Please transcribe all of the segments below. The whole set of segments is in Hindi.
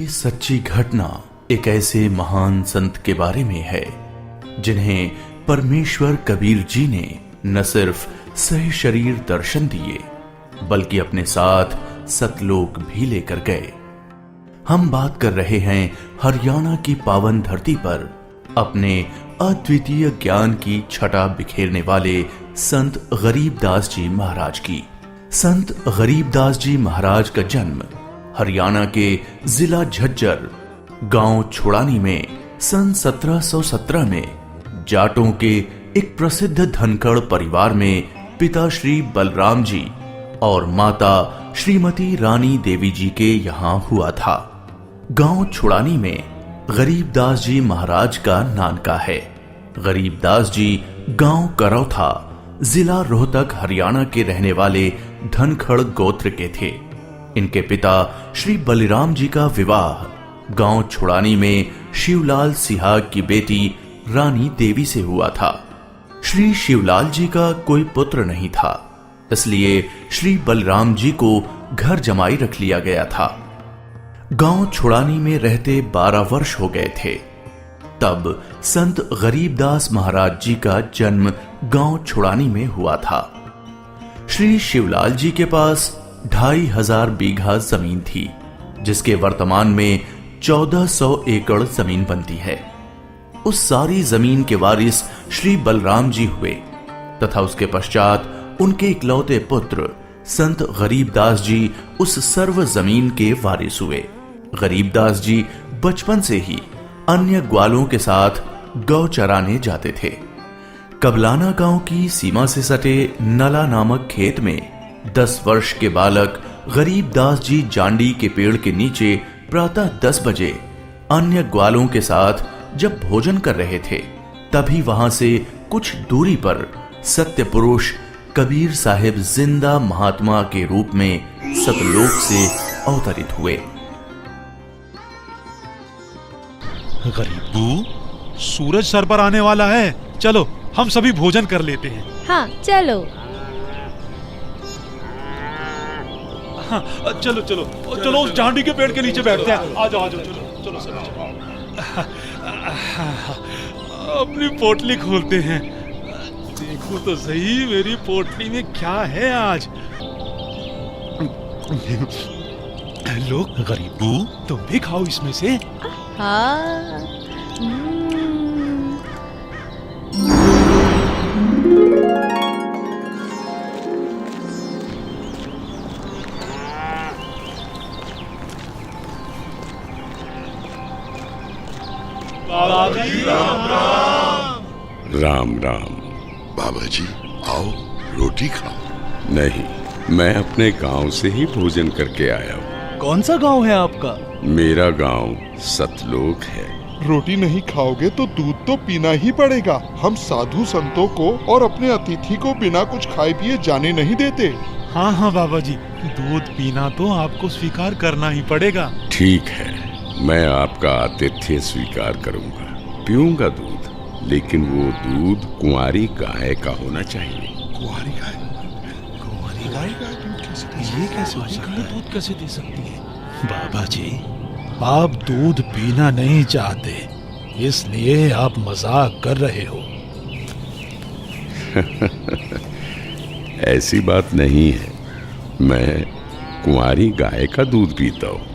सच्ची घटना एक ऐसे महान संत के बारे में है जिन्हें परमेश्वर कबीर जी ने न सिर्फ सह शरीर दर्शन दिए बल्कि अपने साथ सतलोक भी लेकर गए। हम बात कर रहे हैं हरियाणा की पावन धरती पर अपने अद्वितीय ज्ञान की छटा बिखेरने वाले संत गरीबदास जी महाराज की। संत गरीबदास जी महाराज का जन्म हरियाणा के जिला झज्जर गांव छुड़ानी में सन 1717 में जाटों के एक प्रसिद्ध धनखड़ परिवार में पिता श्री बलराम जी और माता श्रीमती रानी देवी जी के यहाँ हुआ था। गांव छुड़ानी में गरीबदास जी महाराज का नानका है। गरीबदास जी गांव करौथा जिला रोहतक हरियाणा के रहने वाले धनखड़ गोत्र के थे। इनके पिता श्री बलिराम जी का विवाह गांव छुड़ानी में शिवलाल सिहाग की बेटी रानी देवी से हुआ था। श्री शिवलाल जी का कोई पुत्र नहीं था, इसलिए श्री बलराम जी को घर जमाई रख लिया गया था। गांव छुड़ानी में रहते 12 वर्ष हो गए थे तब संत गरीबदास महाराज जी का जन्म गांव छुड़ानी में हुआ था। श्री शिवलाल जी के पास 2500 बीघा जमीन थी, जिसके वर्तमान में 1400 एकड़ जमीन बनती है। उस सारी जमीन के वारिस श्री बलराम जी हुए तथा उसके पश्चात उनके इकलौते पुत्र संत गरीबदास जी उस सर्व जमीन के वारिस हुए। गरीबदास जी बचपन से ही अन्य ग्वालों के साथ गौ चराने जाते थे। कबलाना गांव की सीमा से सटे नला नामक खेत में 10 वर्ष के बालक गरीबदास जी जांडी के पेड़ के नीचे प्रातः 10 बजे अन्य ग्वालों के साथ जब भोजन कर रहे थे, तभी वहां से कुछ दूरी पर सत्य पुरुष कबीर साहिब जिंदा महात्मा के रूप में सतलोक से अवतरित हुए। गरीबू, सूरज सर पर आने वाला है, चलो हम सभी भोजन कर लेते हैं। हाँ चलो। हाँ, चलो चलो चलो उस जांडी के पेड़ के नीचे बैठते हैं। आ जाओ चलो चलो चलो। अपनी पोटली खोलते हैं, देखो तो सही मेरी पोटली में क्या है आज। लो गरीबू, तुम भी खाओ इसमें से। हाँ। बाबा जी राम राम। राम राम। बाबा जी आओ, रोटी खाओ। नहीं, मैं अपने गांव से ही भोजन करके आया हूँ। कौन सा गांव है आपका? मेरा गांव सतलोक है। रोटी नहीं खाओगे तो दूध तो पीना ही पड़ेगा। हम साधु संतों को और अपने अतिथि को बिना कुछ खाए पिए जाने नहीं देते। हाँ हाँ बाबा जी, दूध पीना तो आपको स्वीकार करना ही पड़ेगा। ठीक है, मैं आपका आतिथ्य स्वीकार करूंगा, पीऊंगा दूध, लेकिन वो दूध कुंवारी गाय का होना चाहिए। कुंवारी गाय? कुंवारी गाय? ये कैसे हो सकता है? दूध कैसे दे सकती है? बाबा जी, आप दूध पीना नहीं चाहते, इसलिए आप मजाक कर रहे हो। ऐसी बात नहीं है, मैं कुंवारी गाय का दूध पीता हूँ,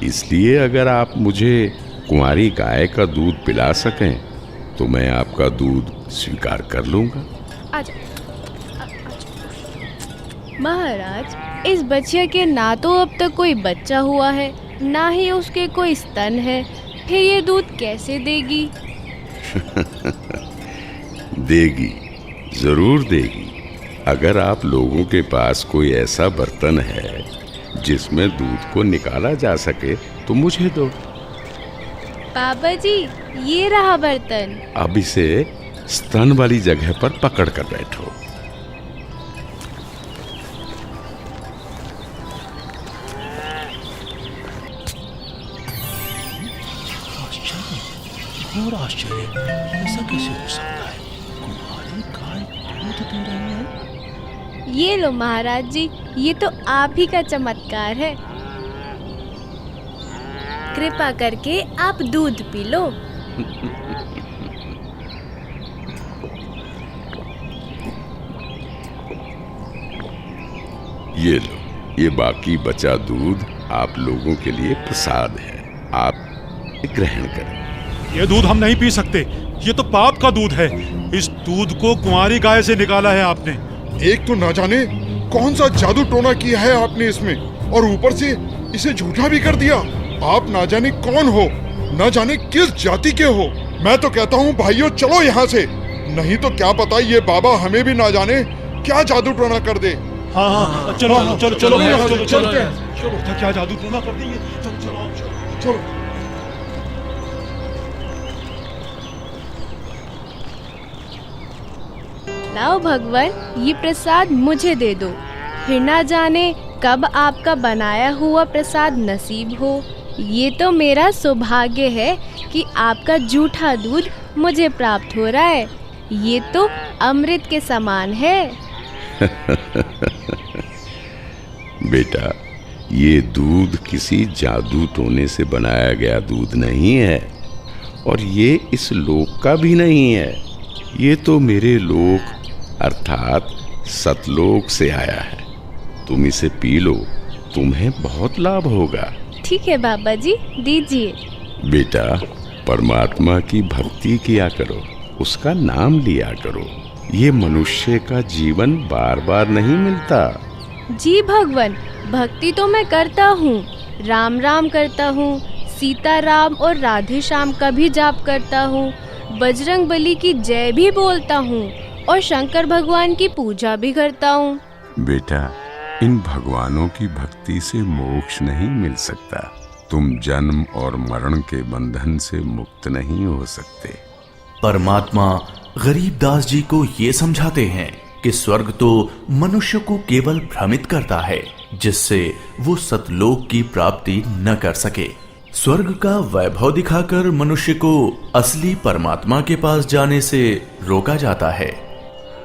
इसलिए अगर आप मुझे कुंवारी गाय का दूध पिला सकें तो मैं आपका दूध स्वीकार कर लूंगा। महाराज, इस बच्चे के ना तो अब तक कोई बच्चा हुआ है, ना ही उसके कोई स्तन है, फिर ये दूध कैसे देगी? देगी, जरूर देगी। अगर आप लोगों के पास कोई ऐसा बर्तन है जिसमें दूध को निकाला जा सके तो मुझे दो। बाबा जी, ये रहा बर्तन। अब इसे स्तन वाली जगह पर पकड़ कर बैठो। घोर आश्चर्य, ऐसा कैसे हो सकता है? कुंवारी गाय दूध दे रही है। ये लो महाराज जी, ये तो आप ही का चमत्कार है। कृपा करके आप दूध पी लो। ये लो, ये बाकी बचा दूध आप लोगों के लिए प्रसाद है, आप ग्रहण करें। ये दूध हम नहीं पी सकते, ये तो पाप का दूध है। इस दूध को कुंवारी गाय से निकाला है आपने। एक तो ना जाने कौन सा जादू टोना किया है आपने इसमें, और ऊपर से इसे झूठा भी कर दिया। आप ना जाने कौन हो, ना जाने किस जाति के हो। मैं तो कहता हूँ भाइयों चलो यहाँ से, नहीं तो क्या पता ये बाबा हमें भी ना जाने क्या जादू टोना कर दे। हाँ, चलो चलो चलो चलो चलते हैं। चलो, क्या जादू टोना कर देंगे। चलो। लाओ भगवान, ये प्रसाद मुझे दे दो, फिर ना जाने कब आपका बनाया हुआ प्रसाद नसीब हो। ये तो मेरा सौभाग्य है कि आपका जूठा दूध मुझे प्राप्त हो रहा है। ये तो अमृत के समान है। बेटा, ये दूध किसी जादू टोने से बनाया गया दूध नहीं है, और ये इस लोक का भी नहीं है। ये तो मेरे लोक अर्थात सतलोक से आया है। तुम इसे पी लो, तुम्हें बहुत लाभ होगा। ठीक है बाबा जी, दीजिए। बेटा, परमात्मा की भक्ति किया करो, उसका नाम लिया करो। ये मनुष्य का जीवन बार बार नहीं मिलता। जी भगवान, भक्ति तो मैं करता हूँ, राम राम करता हूँ, सीता राम और राधे श्याम का भी जाप करता हूँ, बजरंग बली की जय भी बोलता हूँ और शंकर भगवान की पूजा भी करता हूँ। बेटा, इन भगवानों की भक्ति से मोक्ष नहीं मिल सकता। तुम जन्म और मरण के बंधन से मुक्त नहीं हो सकते। परमात्मा गरीबदास जी को ये समझाते हैं कि स्वर्ग तो मनुष्य को केवल भ्रमित करता है, जिससे वो सतलोक की प्राप्ति न कर सके। स्वर्ग का वैभव दिखाकर मनुष्य को असली परमात्मा के पास जाने से रोका जाता है।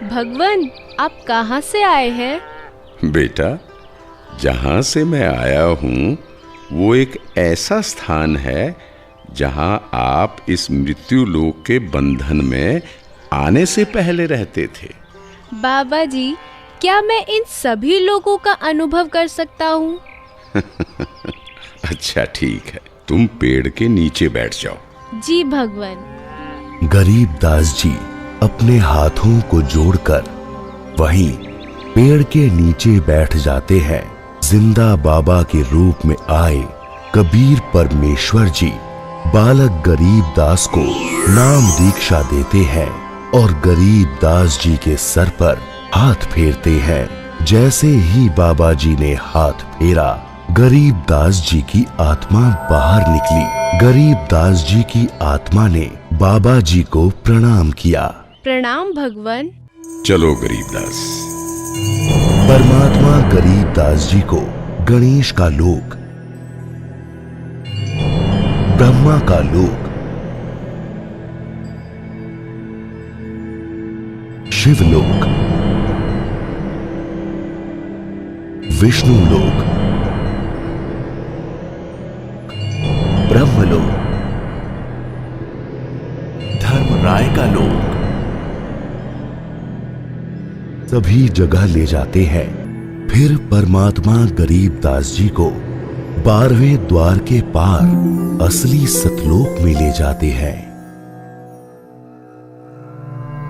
भगवान, आप कहाँ से आए हैं? बेटा, जहाँ से मैं आया हूँ वो एक ऐसा स्थान है जहाँ आप इस मृत्यु लोक के बंधन में आने से पहले रहते थे। बाबा जी, क्या मैं इन सभी लोगों का अनुभव कर सकता हूँ? अच्छा ठीक है, तुम पेड़ के नीचे बैठ जाओ। जी भगवान। गरीबदास जी अपने हाथों को जोड़कर वहीं पेड़ के नीचे बैठ जाते हैं। जिंदा बाबा के रूप में आए कबीर परमेश्वर जी बालक गरीबदास को नाम दीक्षा देते हैं और गरीबदास जी के सर पर हाथ फेरते हैं। जैसे ही बाबा जी ने हाथ फेरा, गरीबदास जी की आत्मा बाहर निकली। गरीबदास जी की आत्मा ने बाबा जी को प्रणाम किया। प्रणाम भगवान। चलो गरीबदास। परमात्मा गरीबदास जी को गणेश का लोक, ब्रह्मा का लोक, शिवलोक, विष्णु लोक, ब्रह्मलोक, धर्मराय का लोक, सभी जगह ले जाते हैं। फिर परमात्मा गरीबदास जी को 12वें द्वार के पार असली सतलोक में ले जाते हैं।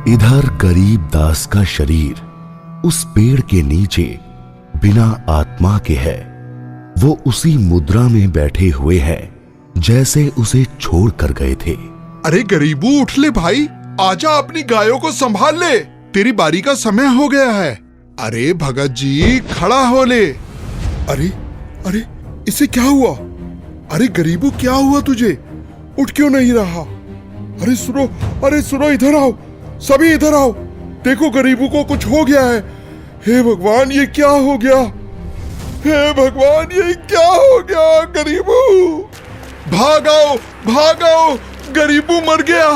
इधर गरीबदास का शरीर उस पेड़ के नीचे बिना आत्मा के है। वो उसी मुद्रा में बैठे हुए हैं जैसे उसे छोड़ कर गए थे। अरे गरीबू, उठ ले भाई, आजा, अपनी गायों को संभाल ले, तेरी बारी का समय हो गया है। अरे भगत जी, खड़ा हो ले। अरे अरे, इसे क्या हुआ? अरे गरीबू, क्या हुआ तुझे? उठ क्यों नहीं रहा? अरे सुनो, अरे सुनो, इधर आओ, सभी इधर आओ। देखो गरीबू को कुछ हो गया है। हे भगवान, ये क्या हो गया? हे भगवान, ये क्या हो गया? गरीबू, भागाओ भागाओ, गरीबू मर गया,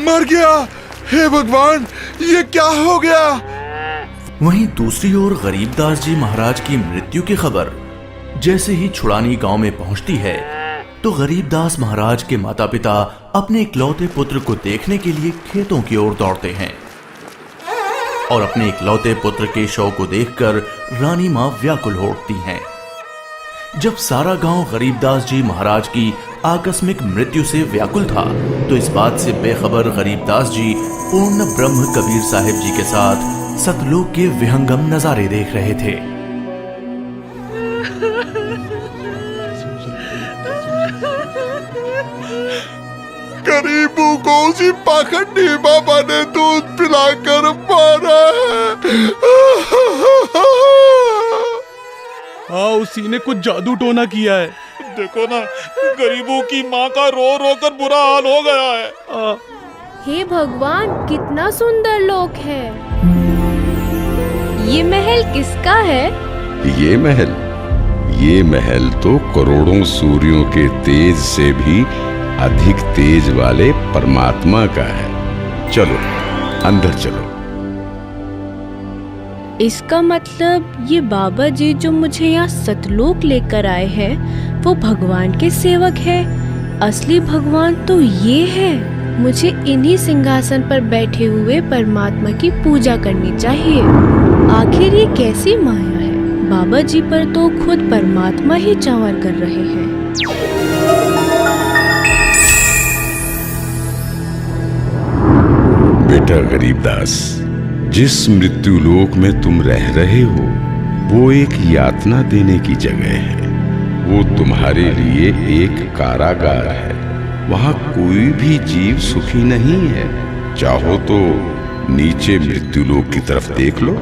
मर गया। हे भगवान, ये क्या हो गया? वहीं दूसरी ओर गरीबदास जी महाराज की मृत्यु की खबर जैसे ही छुड़ानी गांव में पहुंचती है, तो गरीबदास महाराज के माता पिता अपने इकलौते पुत्र को देखने के लिए खेतों की ओर दौड़ते हैं और अपने इकलौते पुत्र के शव को देखकर रानी मां व्याकुल हो उठती हैं। जब सारा गांव गरीबदास जी महाराज की आकस्मिक मृत्यु से व्याकुल था, तो इस बात से बेखबर गरीबदास जी पूर्ण ब्रह्म कबीर साहिब जी के साथ सतलोक के विहंगम नजारे देख रहे थे। गरीबों को उसी पाखंडी बाबा ने दूध पिलाकर मारा है। हाँ, उसी ने कुछ जादू टोना किया है। देखो ना, गरीबों की माँ का रो रो कर बुरा हाल हो गया है। हे भगवान, कितना सुंदर लोक है। ये महल किसका है? ये महल तो करोड़ों सूर्यों के तेज से भी अधिक तेज वाले परमात्मा का है। चलो अंदर चलो। इसका मतलब ये बाबा जी जो मुझे यहाँ सतलोक लेकर आए हैं, वो भगवान के सेवक है। असली भगवान तो ये है। मुझे इन्हीं सिंहासन पर बैठे हुए परमात्मा की पूजा करनी चाहिए। आखिर ये कैसी माया है? बाबा जी पर तो खुद परमात्मा ही चावर कर रहे हैं। बेटा गरीबदास, जिस मृत्यु लोक में तुम रह रहे हो वो एक यातना देने की जगह है। वो तुम्हारे लिए एक कारागार है। वहां कोई भी जीव सुखी नहीं है। चाहो तो नीचे मृत्यु लोक की तरफ देख लो।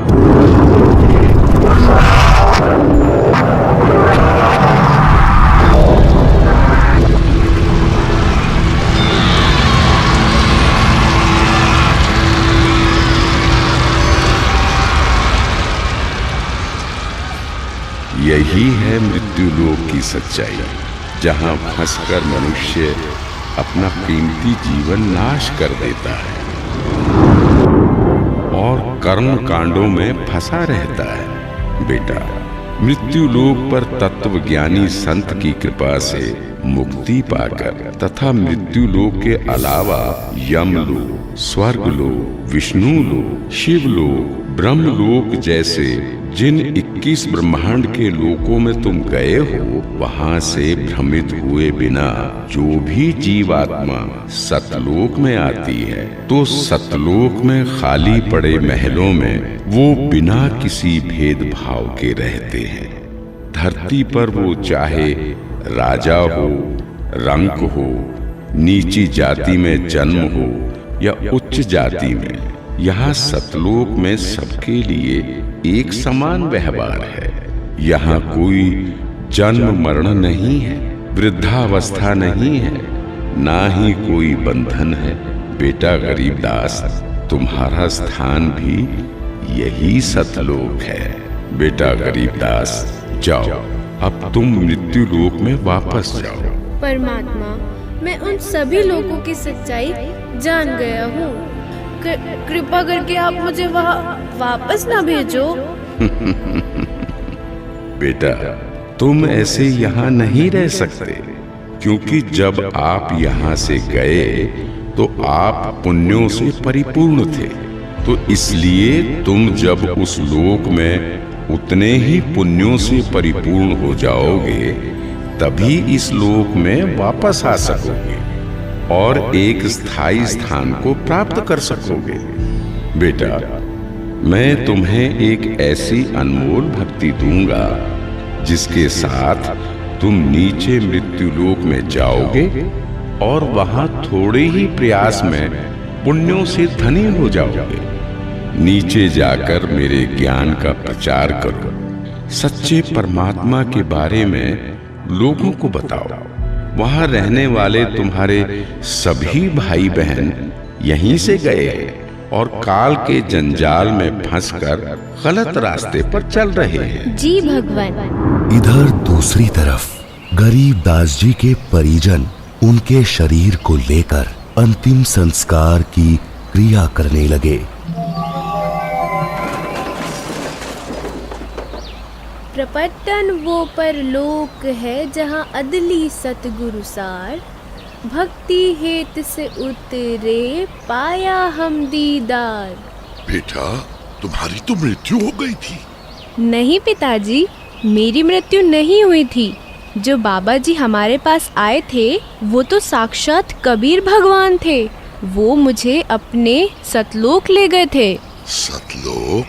यही है मृत्यु लोक की सच्चाई, जहां फंसकर मनुष्य अपना कीमती जीवन नाश कर देता है और कर्म कांडों में फंसा रहता है। बेटा, मृत्यु लोक पर तत्वज्ञानी संत की कृपा से मुक्ति पाकर तथा मृत्यु लोक के अलावा यमलोक, स्वर्गलोक, विष्णु लोक, शिवलोक, ब्रह्मलोक जैसे जिन 21 ब्रह्मांड के लोकों में तुम गए हो, वहां से भ्रमित हुए बिना जो भी जीवात्मा सतलोक में आती है, तो सतलोक में खाली पड़े महलों में वो बिना किसी भेदभाव के रहते हैं। धरती पर वो चाहे राजा हो, रंक हो, नीची जाति में जन्म हो या उच्च जाति में, यहाँ सतलोक में सबके लिए एक समान व्यवहार है। यहाँ कोई जन्म मरण नहीं है, वृद्धावस्था नहीं है, ना ही कोई बंधन है। बेटा गरीबदास, तुम्हारा स्थान भी यही सतलोक है। बेटा गरीबदास, जाओ, अब तुम मृत्यु लोक में वापस जाओ। परमात्मा, मैं उन सभी लोगों की सच्चाई जान गया हूँ। कृपा करके आप मुझे वहाँ वापस ना भेजो। बेटा, तुम ऐसे यहाँ नहीं रह सकते, क्योंकि जब आप यहाँ से गए तो आप पुण्यों से परिपूर्ण थे। तो इसलिए तुम जब उस लोक में उतने ही पुण्यों से परिपूर्ण हो जाओगे, तभी इस लोक में वापस आ सकोगे और एक स्थायी स्थान को प्राप्त कर सकोगे। बेटा, मैं तुम्हें एक ऐसी अनमोल भक्ति दूंगा जिसके साथ तुम नीचे मृत्यु लोक में जाओगे और वहां थोड़े ही प्रयास में पुण्यों से धनी हो जाओगे। नीचे जाकर मेरे ज्ञान का प्रचार करो, सच्चे परमात्मा के बारे में लोगों को बताओ। वहां रहने वाले तुम्हारे सभी भाई बहन यहीं से गए हैं और काल के जंजाल में फंसकर गलत रास्ते पर चल रहे हैं। जी भगवान। इधर दूसरी तरफ गरीबदास जी के परिजन उनके शरीर को लेकर अंतिम संस्कार की क्रिया करने लगे। प्रपटन वो परलोक है जहाँ अदली सतगुरु सार, भक्ति हेत से उतरे पाया हम दीदार। बेटा, तुम्हारी तो मृत्यु हो गई थी। नहीं पिताजी, मेरी मृत्यु नहीं हुई थी। जो बाबा जी हमारे पास आए थे वो तो साक्षात कबीर भगवान थे। वो मुझे अपने सतलोक ले गए थे। सतलोक?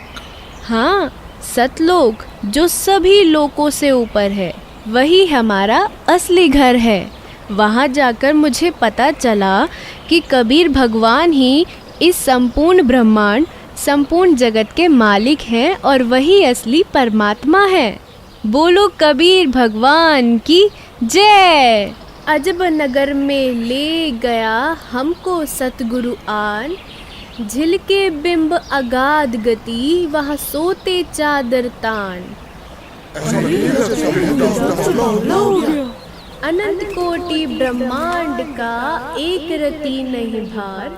हाँ, सतलोक जो सभी लोकों से ऊपर है, वही हमारा असली घर है। वहाँ जाकर मुझे पता चला कि कबीर भगवान ही इस संपूर्ण ब्रह्मांड, संपूर्ण जगत के मालिक हैं और वही असली परमात्मा है। बोलो कबीर भगवान की जय। अजब नगर में ले गया हमको सतगुरु आन, झिलके बिंब अगाध गति वहाँ सोते चादर तान। अनंत कोटि ब्रह्मांड का एक रति नहीं भार,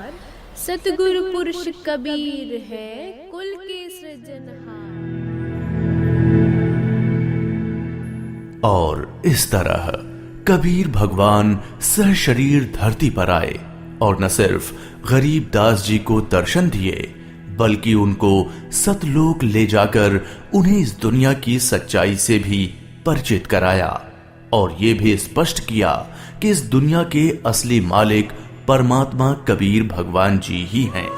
सतगुरु पुरुष कबीर है कुल के सृजनहार। और इस तरह कबीर भगवान सहशरीर धरती पर आए और न सिर्फ गरीब दास जी को दर्शन दिए, बल्कि उनको सतलोक ले जाकर उन्हें इस दुनिया की सच्चाई से भी परिचित कराया और ये भी स्पष्ट किया कि इस दुनिया के असली मालिक परमात्मा कबीर भगवान जी ही हैं।